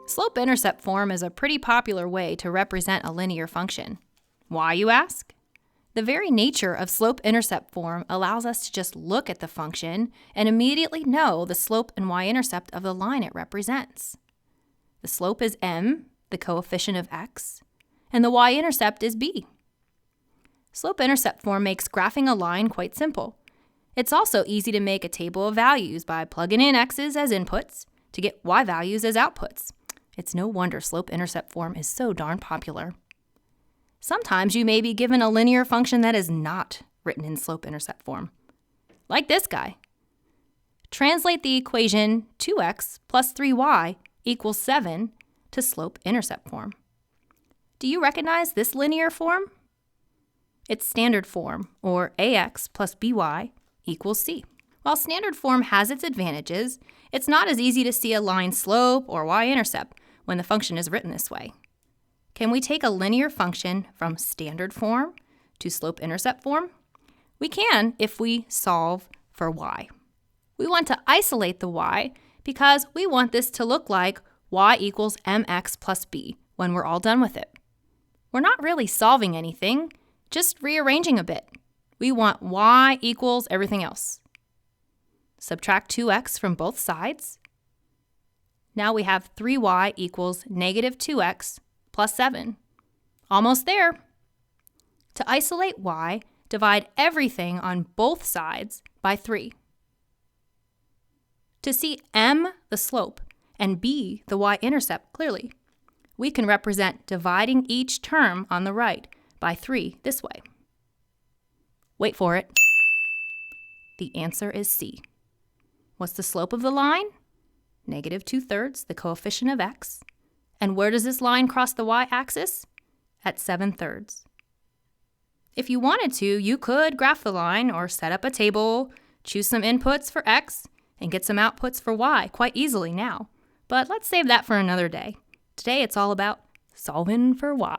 Slope-intercept form is a pretty popular way to represent a linear function. Why, you ask? The very nature of slope-intercept form allows us to just look at the function and immediately know the slope and y-intercept of the line it represents. The slope is m, the coefficient of x, and the y-intercept is b. Slope-intercept form makes graphing a line quite simple. It's also easy to make a table of values by plugging in x's as inputs to get y values as outputs. It's no wonder slope-intercept form is so darn popular. Sometimes you may be given a linear function that is not written in slope-intercept form, like this guy. Translate the equation 2x plus 3y equals 7 to slope-intercept form. Do you recognize this linear form? It's standard form, or ax plus by equals c. While standard form has its advantages, it's not as easy to see a line's slope or y-intercept when the function is written this way. Can we take a linear function from standard form to slope-intercept form? We can if we solve for y. We want to isolate the y because we want this to look like y equals mx plus b when we're all done with it. We're not really solving anything, just rearranging a bit. We want y equals everything else. Subtract 2x from both sides. Now we have 3y equals negative 2x plus 7. Almost there. To isolate y, divide everything on both sides by 3. To see m, the slope, and b, the y-intercept, clearly, we can represent dividing each term on the right by 3 this way. Wait for it. The answer is C. What's the slope of the line? Negative 2/3, the coefficient of x. And where does this line cross the y-axis? At 7/3. If you wanted to, you could graph the line or set up a table, choose some inputs for x, and get some outputs for y quite easily now. But let's save that for another day. Today it's all about solving for y.